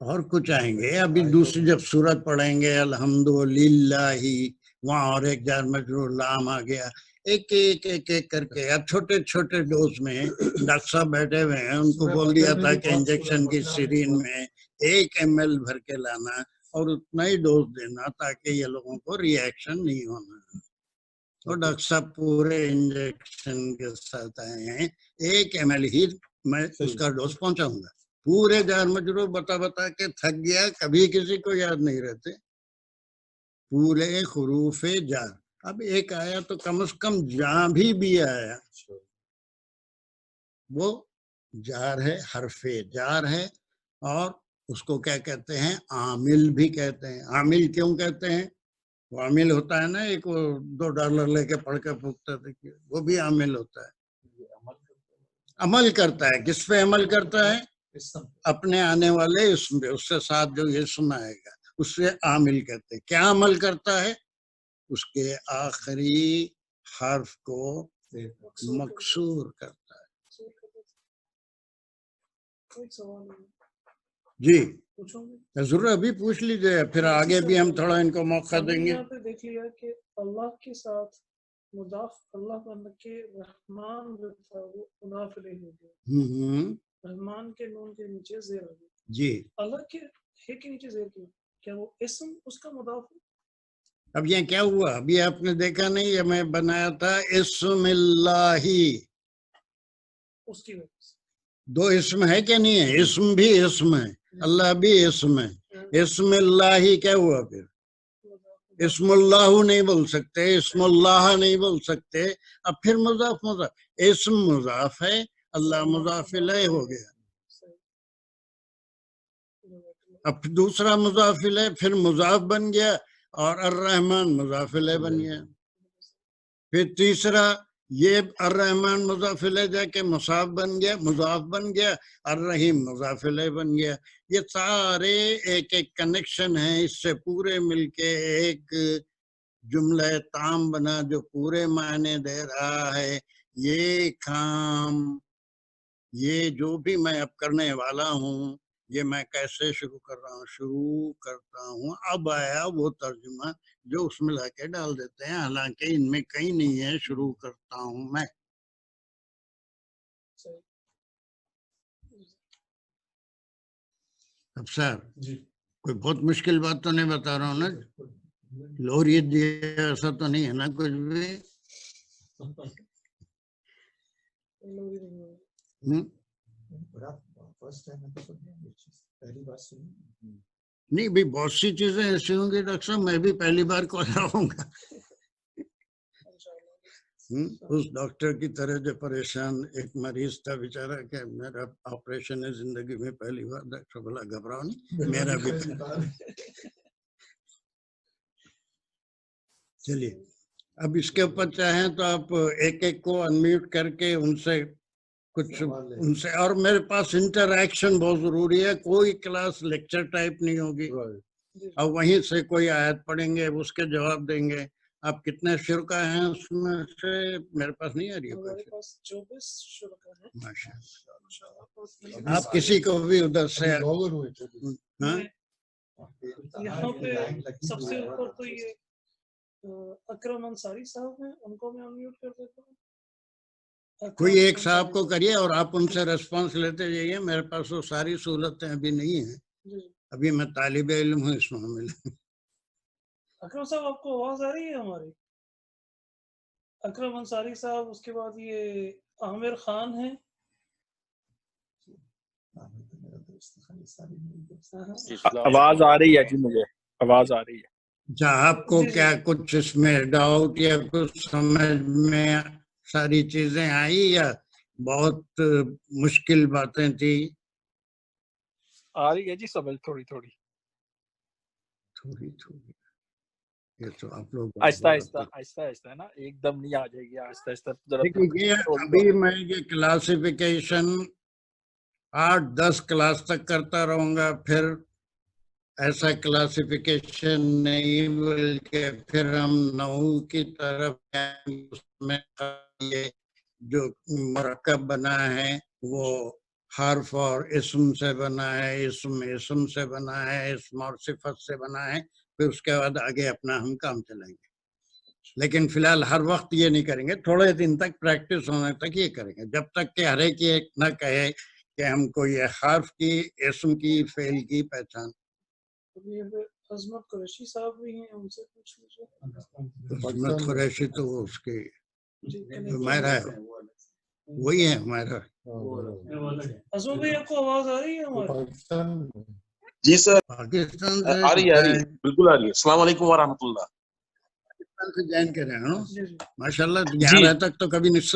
S2: اور کچھ آئیں گے ابھی دوسری جب سورت پڑھیں گے الحمدللہ، وہاں اور ایک جار مجرور لام آ گیا، ایک ایک ایک ایک کر کے اب چھوٹے چھوٹے ڈوز میں ڈاکٹر صاحب بیٹھے ہوئے ہیں، ان کو بول دیا تھا کہ انجیکشن کی سیرین میں 1 ml بھر کے لانا اور اتنا ہی ڈوز دینا تاکہ یہ لوگوں کو ری ایکشن نہیں ہونا. اور ڈاکٹر صاحب پورے انجیکشن کے ساتھ آئے ہیں، 1 ml ہی میں اس کا ڈوز پہنچاؤں گا. پورے جار مجرور بتا بتا کے تھک گیا، کبھی کسی کو یاد نہیں رہتے پورے حروف جار. اب ایک آیا تو کم از کم جہاں بھی آیا وہ جار ہے، حرف جار ہے، اور اس کو کیا کہتے ہیں؟ عامل بھی کہتے ہیں. عامل کیوں کہتے ہیں؟ وہ عامل ہوتا ہے نا، ایک وہ $2 لے کے پڑھ کے پھونکتا تھا، وہ بھی عامل ہوتا ہے. عمل کرتا ہے. کس پہ عمل کرتا ہے؟ اپنے آنے والے اسم پہ، اس سے ساتھ جو اسم آئے گا اس سے عامل کہتے ہیں. کیا عمل کرتا ہے؟ اس کے آخری حرف کو مکسور کرتا ہے. جی ضرور ابھی پوچھ لیجئے، پھر آگے بھی ہم تھوڑا ان کو موقع دیں گے.
S1: یہاں پہ دیکھ لیا کہ اللہ کے ساتھ مضاف اللہ بن کے رحمان جو تھا وہ مضاف الیہ ہو گیا، رحمان کے نون کے نیچے زیر ہو گیا.
S2: جی
S1: اللہ کے ہے کے نیچے زیر کیا وہ اسم اس کا مضاف ہے؟
S2: اب یہ کیا ہوا؟ ابھی آپ نے دیکھا نہیں، یہ میں بنایا تھا اسم اللہ،
S1: اس کی وجہ سے
S2: 2 اسم ہے کہ نہیں ہے؟ اسم بھی اسم ہے، اللہ بھی اسم ہے. اسم اللہ کیا ہوا پھر؟ اسم اللہ نہیں بول سکتے، اسم اللہ نہیں بول سکتے. اب پھر مضاف مضاف، اسم مضاف ہے، اللہ مضاف الیہ ہو گیا. اب دوسرا مضاف الیہ پھر مضاف بن گیا، اور الرحمن مضاف الیہ بن گیا. پھر تیسرا یہ الرحمن مضاف الیہ جا کے مصاف بن گیا، مضاف بن گیا، الرحیم مضاف الیہ بن گیا. یہ سارے ایک ایک کنیکشن ہیں، اس سے پورے مل کے ایک جملہ تام بنا جو پورے معنی دے رہا ہے. یہ کام، یہ جو بھی میں اب کرنے والا ہوں، یہ میں کیسے شروع کر رہا ہوں؟ شروع کرتا ہوں، اب آیا وہ ترجمہ جو اس میں لا کے ڈال دیتے ہیں، حالانکہ ان میں کہیں نہیں ہے. شروع کرتا ہوں میں. اب سر کوئی بہت مشکل بات تو نہیں بتا رہا ہوں نا؟ لوریت دیا ایسا تو نہیں ہے نا کچھ بھی؟ نہیں بھی بہت سی چیزیں ایسی ہوں گی ڈاکٹر صاحب، میں بھی پہلی بار کو آؤں گا. اس ڈاکٹر کی طرح جو پریشان ایک مریض تھا بیچارہ کہ میرا آپریشن ہے زندگی میں پہلی بار. ڈاکٹر بولا گھبراؤ نہیں، میرا بھی. چلیے اب اس کے اوپر چاہیں تو آپ ایک ایک کو انمیوٹ کر کے ان سے کچھ ان سے، اور میرے پاس انٹریکشن بہت ضروری ہے. کوئی کلاس لیکچر ٹائپ نہیں ہوگی، اور وہیں سے کوئی آیت پڑھیں گے، اس کے جواب دیں گے. آپ کتنے شرکا ہیں اس میں سے؟ میرے پاس نہیں آ رہی ہے. آپ کسی کو بھی ادھر سے
S1: یہاں پہ سب سے اوپر تو یہ اکرم انصاری صاحب ہیں، ان کو میں انمیوٹ کر دیتا ہوں.
S2: کوئی ایک صاحب کو کریے اور آپ ان سے ریسپانس لیتے جائیے. میرے پاس وہ ساری سہولتیں ابھی نہیں ہیں، ابھی میں طالب علم ہوں اس معاملے میں.
S1: اکرم صاحب آپ کو آواز آ رہی ہے ہماری؟ اکرم انصاری صاحب، اس کے بعد یہ عامر خان ہیں.
S9: آواز آ رہی ہے جی، مجھے آواز آ رہی ہے.
S2: اچھا، آپ کو کیا کچھ اس میں ڈاؤٹ یا کچھ سمجھ میں ساری چیزیں آئی یا بہت مشکل باتیں تھی؟
S9: آ رہی ہے جی سمجھ تھوڑی تھوڑی.
S2: یہ تو آپ لوگ
S9: آہستہ آہستہ آہستہ آہستہ ہے نا، ایک دم نہیں آ جائے گی. آہستہ آہستہ
S2: دیکھیے ابھی میں یہ کلاسیفیکیشن 8-10 کلاس تک کرتا رہوں گا، پھر ایسا کلاسیفیکیشن نہیں، بلکہ پھر ہم 9 کی طرف اس میں جو مرکب بنا ہے وہ حرف اور اسم سے بنا ہے، اسم سے بنا ہے، اسم اور صفت سے بنا ہے، پھر اس کے بعد آگے اپنا ہم کام چلائیں گے. لیکن فی الحال ہر وقت یہ نہیں کریں گے، تھوڑے دن تک پریکٹس ہونے تک یہ کریں گے، جب تک کہ ہر ایک یہ نہ کہے کہ ہم کو یہ حرف کی، اسم کی، فعل کی پہچان.
S1: عظمت قریشی صاحب بھی ہیں، ان سے پوچھ لیجیے.
S2: عظمت قریشی تو وہ اس کی
S1: جی
S2: ہمارا ہے، وہی ہے ہمارا.
S1: عظمت بھائی آپ کو آواز آ رہی ہے ہماری؟
S3: پاکستان میں
S9: جی سر
S2: پاکستان سے
S9: آ رہی ہے بالکل آ رہی ہے. السلام علیکم ورحمۃ اللہ.
S2: پاکستان سے جوائن کرے ہیں.
S1: جی جی.
S2: ماشاءاللہ
S9: جی
S2: 11 تک تو کبھی نہیں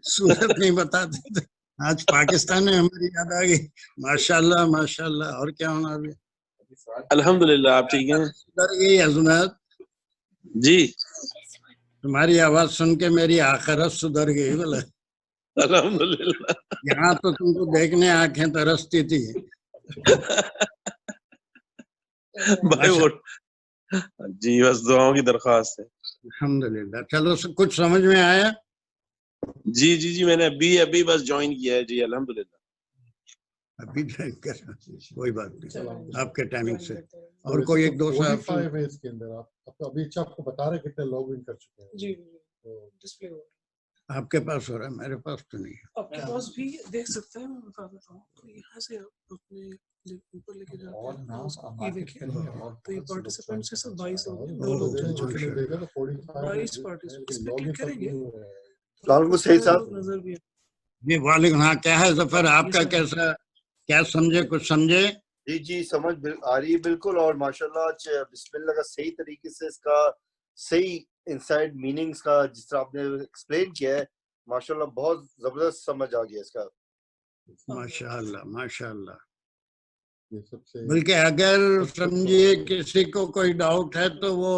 S2: صورت نہیں بتاتے تھے، آج پاکستان میں ہماری یاد آ گئی. ماشاءاللہ ماشاءاللہ. اور کیا ہونا ابھی
S9: الحمدللہ. آپ ٹھیک ہیں؟
S2: ادھر گئی عظمت،
S9: جی
S2: تمہاری آواز سن کے میری آخرت سدھر گئی. بولے
S9: الحمدللہ.
S2: یہاں تو تم کو دیکھنے آنکھیں ترستی تھی.
S9: بھائی وہ جی بس دعاؤں کی درخواست ہے.
S2: الحمدللہ. چلو کچھ سمجھ میں آیا؟
S9: جی جی جی میں نے ابھی بس جوائن کیا ہے. جی الحمدللہ.
S2: ابھی جوائن کر، کوئی بات نہیں، آپ کے ٹائمنگ سے. اور کوئی ایک دو صاحب
S3: 45 ہے اس کے اندر. آپ ابھی آپ کو بتا رہے کتنے لوگ ان کر چکے ہیں.
S1: جی ڈسپلے ہو
S2: آپ کے پاس ہو رہا ہے، میرے پاس تو نہیں ہے.
S1: آپ کے پاس بھی دیکھ سکتے ہیں. میں بتا دیتا ہوں تو یہاں سے اپنے اوپر لے کے جاتے
S8: اور
S1: ہیں،
S8: نام
S1: اس کو یہ
S8: مارکیٹ
S1: دیکھیں
S8: کریں اور
S1: تو یہ پارٹیسپینٹ سے سب 22 ہو گئے، 2
S3: اور
S1: لوگ چل
S3: دیکھیں
S1: چکے
S3: جس نے
S1: ہیں،
S3: دیکھا تو 45
S1: 22 پارٹیسپینٹ. اس پہ
S3: لوگ
S1: کلک کریں گے
S6: السلام علیکم سعید صاحب.
S1: نظر بھی
S2: جی وعلیکم. ہاں کیا ہے ظفر، آپ کا کیسا، کیا سمجھے، کچھ سمجھے؟
S6: جی سمجھ آ رہی ہے بالکل. اور ماشاءاللہ آج بسم اللہ کا صحیح طریقے سے اس کا صحیح انسائڈ میننگز کا جس طرح آپ نے ایکسپلین کیا ہے، ماشاءاللہ بہت زبردست سمجھ آ گیا اس کا.
S2: ماشاءاللہ ماشاءاللہ.
S3: یہ سب سے
S2: بلکہ اگر سمجھیے کسی کو کوئی ڈاؤٹ ہے تو وہ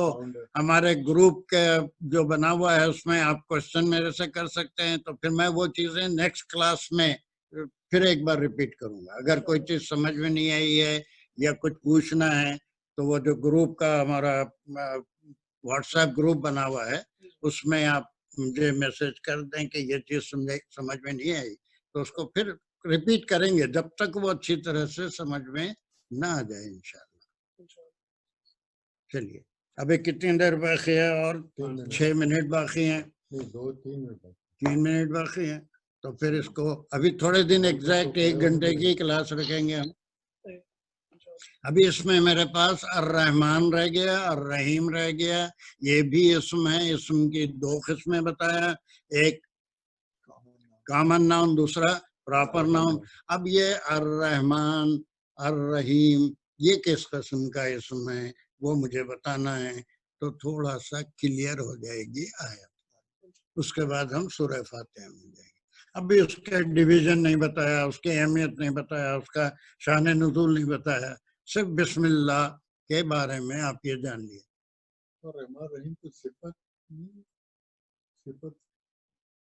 S2: ہمارے گروپ کے جو بنا ہوا ہے اس میں آپ کوشچن میرے سے کر سکتے ہیں، تو پھر میں وہ چیزیں نیکسٹ کلاس میں پھر ایک بار ریپیٹ کروں گا. اگر کوئی چیز سمجھ میں نہیں آئی ہے یا کچھ پوچھنا ہے تو وہ جو گروپ کا ہمارا واٹس ایپ گروپ بنا ہوا ہے اس میں آپ مجھے میسج کر دیں کہ یہ چیز سمجھ میں نہیں آئی، تو اس کو پھر ریپیٹ کریں گے جب تک وہ اچھی طرح سے سمجھ میں نہ آ جائے انشاءاللہ. چلیے ابھی کتنی دیر باقی ہے؟ اور 6 منٹ باقی ہیں. 3 منٹ باقی ہیں. تو پھر اس کو ابھی تھوڑے دن ایگزیکٹ 1 گھنٹے کی کلاس رکھیں گے ہم. ابھی اس میں میرے پاس الرحمن رہ گیا، الرحیم رہ گیا. یہ بھی اسم ہے. اسم کی 2 قسمیں بتایا، ایک کامن ناؤن، دوسرا پراپر ناؤن. اب یہ الرحمن الرحیم یہ کس قسم کا اسم ہے وہ مجھے بتانا ہے، تو تھوڑا سا کلیئر ہو جائے گی آیت. اس کے بعد ہم سورہ فاتحہ میں جائیں گے. ابھی اس کے ڈویژن نہیں بتایا، اس کی اہمیت نہیں بتایا، اس کا شان نزول نہیں بتایا، صرف بسم اللہ کے بارے میں آپ یہ جان لیے.
S3: رحمان رحیم کی صفت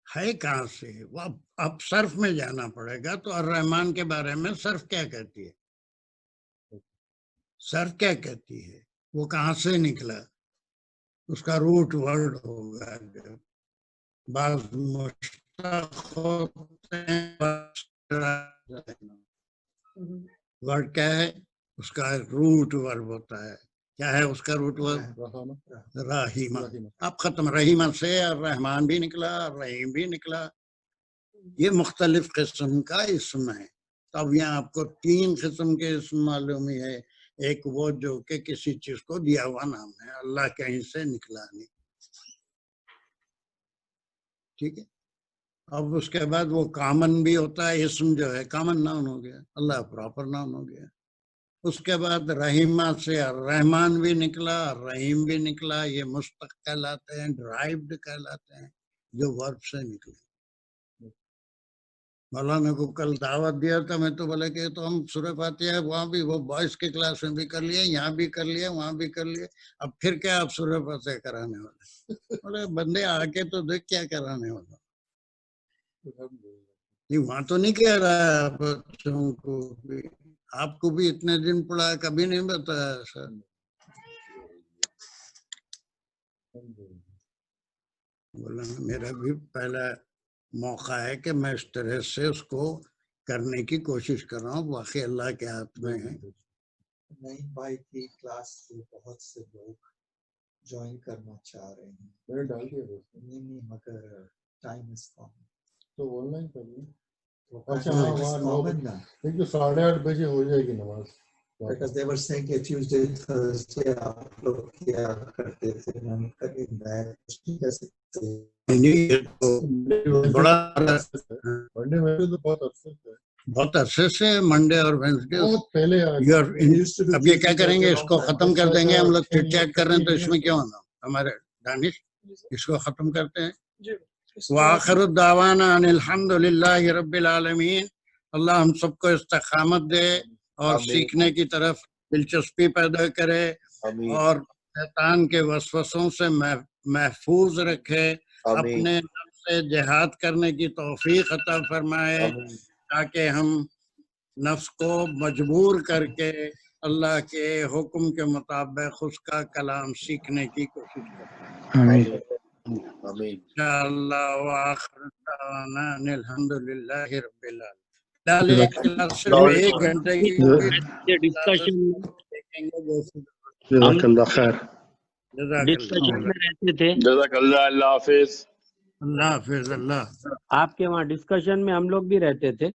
S2: ہے کہاں سے؟ وہ اب صرف میں جانا پڑے گا. تو الرحمن کے بارے میں صرف کیا کہتی ہے؟ صرف کیا کہتی ہے؟ وہ کہاں سے نکلا؟ اس کا روٹ ورڈ ہوگا. بعض مشتق ہوتے ہیں. ورڈ کیا ہے؟ اس کا روٹ ورب ہوتا ہے. کیا ہے اس کا روٹ ورب؟ رحیمہ. اب ختم. رحیمہ سے الرحمن بھی نکلا، الرحیم بھی نکلا. یہ مختلف قسم کا اسم ہے. تو اب یہاں آپ کو 3 قسم کے اسم معلوم ہی ہے. ایک وہ جو کہ کسی چیز کو دیا ہوا نام ہے، اللہ کہیں سے نکلا نہیں. ٹھیک ہے. اب اس کے بعد وہ کامن بھی ہوتا ہے. اسم جو ہے کامن ناؤن ہو گیا، اللہ پراپر ناؤن ہو گیا. اس کے بعد رحیمہ سے الرحمن بھی نکلا، الرحیم بھی نکلا. یہ مشتق کہلاتے ہیں، ڈرائیوڈ کہلاتے ہیں، جو ورب سے نکلے. مولانا کو کل دعوت دیا تھا، میں تو بولے کہ تو ہم سورہ فاتحہ وہاں بھی وہ بوائز کی کلاس میں بھی کر لیے، یہاں بھی کر لیے، وہاں بھی کر لیے، اب پھر کیا آپ سورہ فاتحہ کرانے والے؟ بولے بندے آ کے تو دیکھ کیا کرانے والا. وہاں تو نہیں کہہ رہا ہے بچوں کو بھی، آپ کو بھی اتنے دن پڑھا کبھی نہیں بتایا سر. بولا میرا بھی پہلا موقع ہے کہ میں اس طرح سے اس کو کرنے کی کوشش کر رہا ہوں، باقی اللہ کے ہاتھ میں ہے۔
S8: نہیں بھائی کی کلاس سے بہت سے لوگ جوائن کرنا چاہ رہے ہیں،
S3: میں نے ڈال دیا دوست
S8: نہیں مگر ٹائم از کم،
S3: تو آن لائن کر لیں۔
S8: تو
S3: اچھا ہاں وہاں 9 بجے دیکھیے 8:30 بجے ہو جائے گی نماز۔
S8: because they were saying کہ Tuesday Thursday آپ لوگ کیا کرتے تھے، میں نے کہا کہ میں کیسے
S2: یہ تو بڑا
S3: منڈے میں تو بہت عرصے سے ہے،
S2: بہت عرصے سے منڈے اور وینسڈے
S3: بہت پہلے
S2: اب یہ کیا کریں گے، اس کو ختم کر دیں گے، ہم لوگ چٹ چیٹ کر رہے ہیں تو اس میں کیا ہونا، ہمارے دانش اس کو ختم کرتے ہیں۔
S1: جی
S2: وآخر الدعوانا ان الحمد للہ رب العالمین۔ اللہ ہم سب کو استقامت دے اور
S6: آمین۔
S2: سیکھنے کی طرف دلچسپی پیدا کرے
S6: آمین
S2: اور شیطان کے وسوسوں سے محفوظ رکھے،
S6: آمین
S2: اپنے نفس سے جہاد کرنے کی توفیق عطا فرمائے
S6: آمین
S2: تاکہ ہم نفس کو مجبور کر کے اللہ کے حکم کے مطابق اس کا کلام سیکھنے کی کوشش کریں
S6: آمین آمین۔
S2: انشاءاللہ۔ وآخر دعوانا ان الحمدللہ رب العالمین۔ ایک کلاس صرف 1 گھنٹے کی
S5: یہ ڈسکشن
S2: دیکھیں گے جیسے
S9: جزاک اللہ خیر۔
S2: جزاک
S5: ڈسکشن
S2: اللہ۔
S5: میں رہتے تھے،
S9: جزاک اللہ، اللہ حافظ۔
S2: اللہ حافظ۔ اللہ
S5: آپ کے وہاں ڈسکشن میں ہم لوگ بھی رہتے تھے،